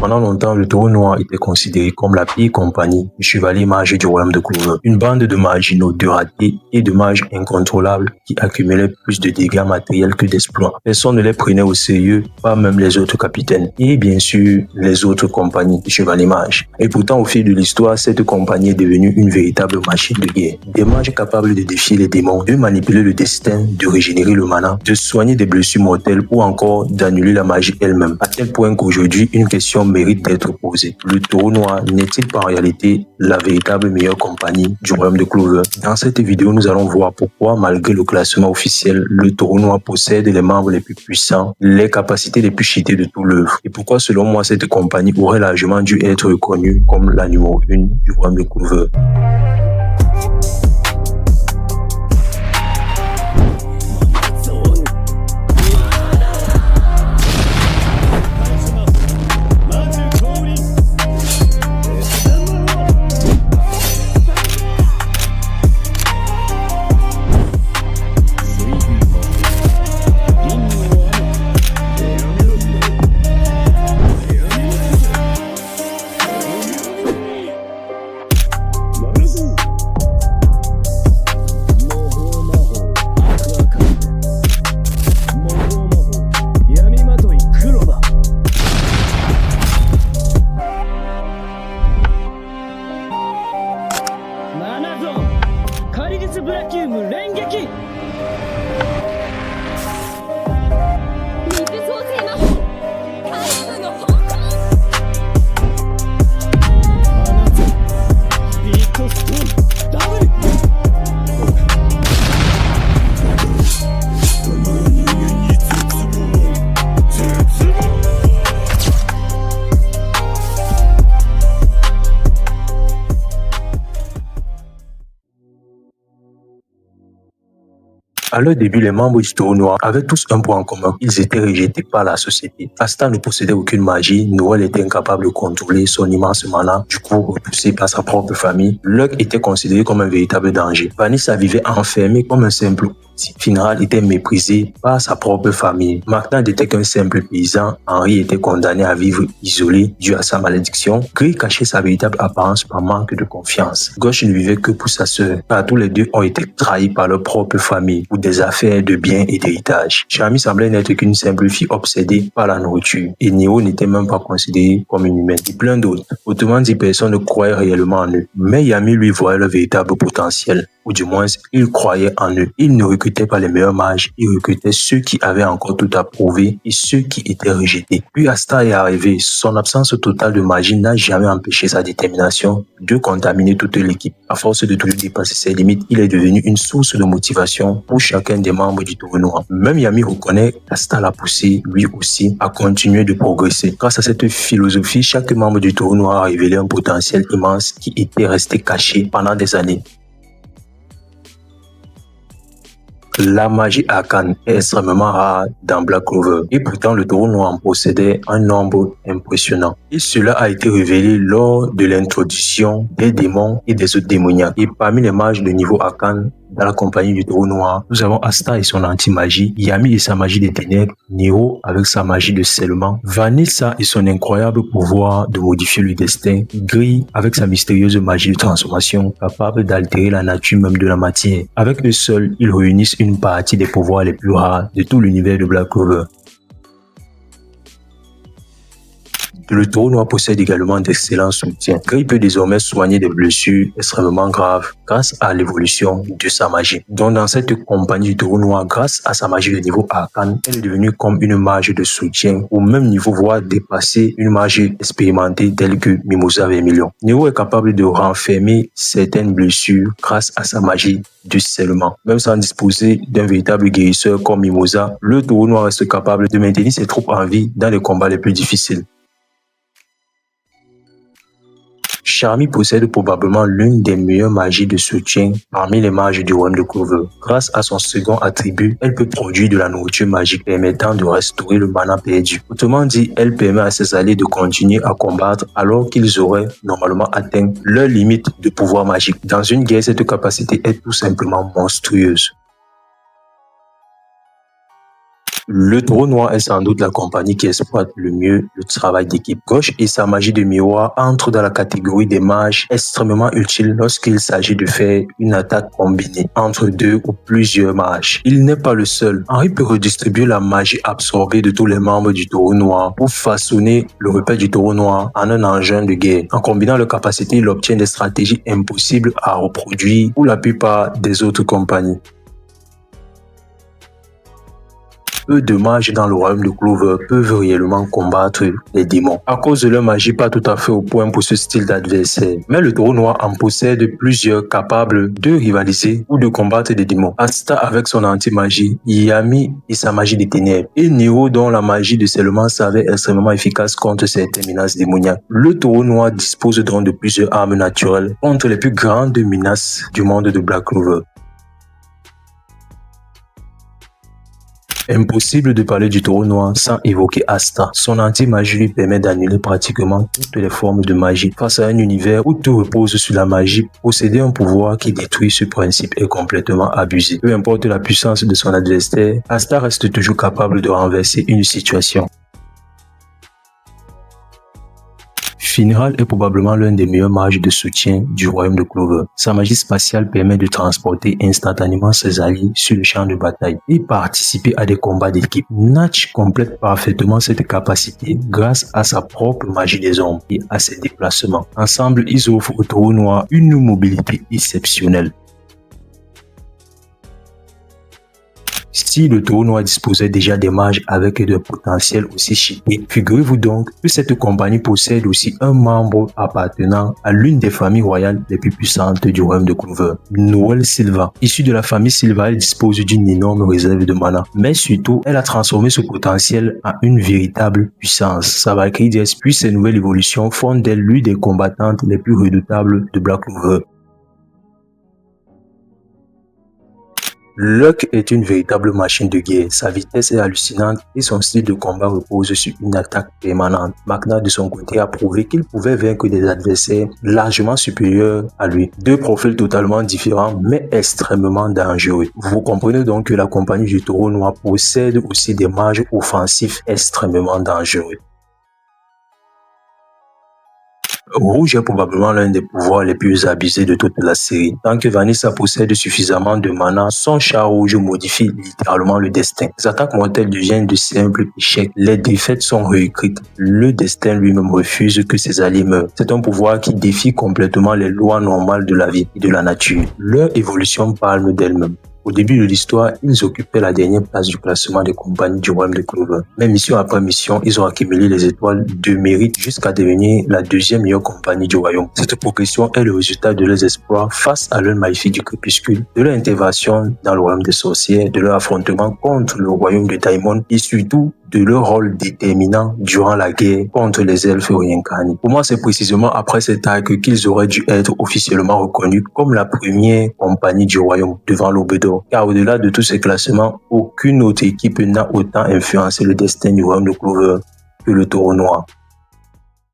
Pendant longtemps, le taureau noir était considéré comme la pire compagnie du chevalier mage du royaume de Clover. Une bande de marginaux, de ratés et de mages incontrôlables qui accumulaient plus de dégâts matériels que d'exploits. Personne ne les prenait au sérieux, pas même les autres capitaines et bien sûr les autres compagnies du chevalier mage. Et pourtant, au fil de l'histoire, cette compagnie est devenue une véritable machine de guerre. Des mages capables de défier les démons, de manipuler le destin, de régénérer le mana, de soigner des blessures mortelles ou encore d'annuler la magie elle-même. À tel point qu'aujourd'hui, une question mérite d'être posée. Le taureau noir n'est-il pas en réalité la véritable meilleure compagnie du royaume de Clover? Dans cette vidéo, nous allons voir pourquoi, malgré le classement officiel, le taureau noir possède les membres les plus puissants, les capacités les plus cheatées de tout l'œuvre. Et pourquoi, selon moi, cette compagnie aurait largement dû être reconnue comme la numéro 1 du royaume de Clover. À leur début, les membres du taureau noir avaient tous un point en commun. Ils étaient rejetés par la société. Asta ne possédait aucune magie. Noël était incapable de contrôler son immense mana, du coup repoussé par sa propre famille. Luck était considéré comme un véritable danger. Vanessa vivait enfermée comme un simple outil. Finral était méprisé par sa propre famille. Martin n'était qu'un simple paysan. Henri était condamné à vivre isolé dû à sa malédiction. Gris cachait sa véritable apparence par manque de confiance. Gauche ne vivait que pour sa sœur, car tous les deux ont été trahis par leur propre famille pour des affaires de biens et d'héritage. Charmy semblait n'être qu'une simple fille obsédée par la nourriture. Et Nero n'était même pas considéré comme une humaine. Et plein d'autres. Autrement dit, personne ne croyait réellement en eux. Mais Yami lui voyait le véritable potentiel. Ou du moins, il croyait en eux. Il ne recrutait pas les meilleurs mages, il recrutait ceux qui avaient encore tout à prouver et ceux qui étaient rejetés. Puis Asta est arrivé. Son absence totale de magie n'a jamais empêché sa détermination de contaminer toute l'équipe. À force de toujours dépasser ses limites, il est devenu une source de motivation pour chacun des membres du taureau noir. Même Yami reconnaît qu'Asta l'a poussé, lui aussi, à continuer de progresser. Grâce à cette philosophie, chaque membre du taureau noir a révélé un potentiel immense qui était resté caché pendant des années. La magie arcane est extrêmement rare dans Black Clover et pourtant le taureau noir en possédait un nombre impressionnant. Et cela a été révélé lors de l'introduction des démons et des autres démoniaques. Et parmi les mages de niveau arcane, dans la compagnie du taureau noir, nous avons Asta et son anti-magie, Yami et sa magie des ténèbres, Nero avec sa magie de scellement, Vanessa et son incroyable pouvoir de modifier le destin, Gris avec sa mystérieuse magie de transformation, capable d'altérer la nature même de la matière. Avec eux seuls, ils réunissent une partie des pouvoirs les plus rares de tout l'univers de Black Clover. Le taureau noir possède également d'excellents soutiens. Gris peut désormais soigner des blessures extrêmement graves grâce à l'évolution de sa magie. Donc dans cette compagnie du taureau noir, grâce à sa magie de niveau arcane, elle est devenue comme une mage de soutien au même niveau, voire dépasser une mage expérimentée telle que Mimosa Vermilion. Nero est capable de renfermer certaines blessures grâce à sa magie de scellement. Même sans disposer d'un véritable guérisseur comme Mimosa, le taureau noir reste capable de maintenir ses troupes en vie dans les combats les plus difficiles. Charmy possède probablement l'une des meilleures magies de soutien parmi les mages du royaume de Clover. Grâce à son second attribut, elle peut produire de la nourriture magique permettant de restaurer le mana perdu. Autrement dit, elle permet à ses alliés de continuer à combattre alors qu'ils auraient normalement atteint leur limite de pouvoir magique. Dans une guerre, cette capacité est tout simplement monstrueuse. Le Taureau Noir est sans doute la compagnie qui exploite le mieux le travail d'équipe. Gauche et sa magie de miroir entrent dans la catégorie des mages extrêmement utiles lorsqu'il s'agit de faire une attaque combinée entre deux ou plusieurs mages. Il n'est pas le seul. Henri peut redistribuer la magie absorbée de tous les membres du Taureau Noir pour façonner le repère du Taureau Noir en un engin de guerre. En combinant leurs capacités, il obtient des stratégies impossibles à reproduire pour la plupart des autres compagnies. Peu de mages dans le royaume de Clover peuvent réellement combattre les démons à cause de leur magie pas tout à fait au point pour ce style d'adversaire. Mais le Taureau Noir en possède plusieurs capables de rivaliser ou de combattre des démons. Asta avec son anti-magie, Yami et sa magie des ténèbres, et Nero dont la magie de scellement s'avère extrêmement efficace contre certaines menaces démoniaques. Le Taureau Noir dispose donc de plusieurs armes naturelles contre les plus grandes menaces du monde de Black Clover. Impossible de parler du Taureau Noir sans évoquer Asta. Son anti-magie lui permet d'annuler pratiquement toutes les formes de magie. Face à un univers où tout repose sur la magie, posséder un pouvoir qui détruit ce principe est complètement abusé. Peu importe la puissance de son adversaire, Asta reste toujours capable de renverser une situation. Finral est probablement l'un des meilleurs mages de soutien du royaume de Clover. Sa magie spatiale permet de transporter instantanément ses alliés sur le champ de bataille et participer à des combats d'équipe. Natch complète parfaitement cette capacité grâce à sa propre magie des ombres et à ses déplacements. Ensemble, ils offrent au Taureau Noir une mobilité exceptionnelle. Si le Taureau Noir disposait déjà des mages avec des potentiels aussi chiqués, figurez-vous donc que cette compagnie possède aussi un membre appartenant à l'une des familles royales les plus puissantes du royaume de Clover, Noël Silva. Issue de la famille Silva, elle dispose d'une énorme réserve de mana, mais surtout, elle a transformé ce potentiel en une véritable puissance. Sa Valkyrie Dies puis ses nouvelles évolutions font d'elle l'une des combattantes les plus redoutables de Black Clover. Luck est une véritable machine de guerre. Sa vitesse est hallucinante et son style de combat repose sur une attaque permanente. Magna, de son côté, a prouvé qu'il pouvait vaincre des adversaires largement supérieurs à lui. Deux profils totalement différents mais extrêmement dangereux. Vous comprenez donc que la compagnie du Taureau Noir possède aussi des mages offensifs extrêmement dangereux. Rouge est probablement l'un des pouvoirs les plus abusés de toute la série. Tant que Vanessa possède suffisamment de mana, son chat rouge modifie littéralement le destin. Les attaques mortelles deviennent de simples échecs. Les défaites sont réécrites. Le destin lui-même refuse que ses alliés meurent. C'est un pouvoir qui défie complètement les lois normales de la vie et de la nature. Leur évolution parle d'elle-même. Au début de l'histoire, ils occupaient la dernière place du classement des compagnies du royaume de Clover. Mais mission après mission, ils ont accumulé les étoiles de mérite jusqu'à devenir la deuxième meilleure compagnie du royaume. Cette progression est le résultat de leurs espoirs face à l'œil maléfique du crépuscule, de leur intervention dans le royaume des sorcières, de leur affrontement contre le royaume de Daimon et surtout de leur rôle déterminant durant la guerre contre les elfes réincarnés. Pour moi, c'est précisément après cet arc qu'ils auraient dû être officiellement reconnus comme la première compagnie du royaume devant l'Aube d'Or. Car au-delà de tous ces classements, aucune autre équipe n'a autant influencé le destin du royaume de Clover que le Taureau Noir.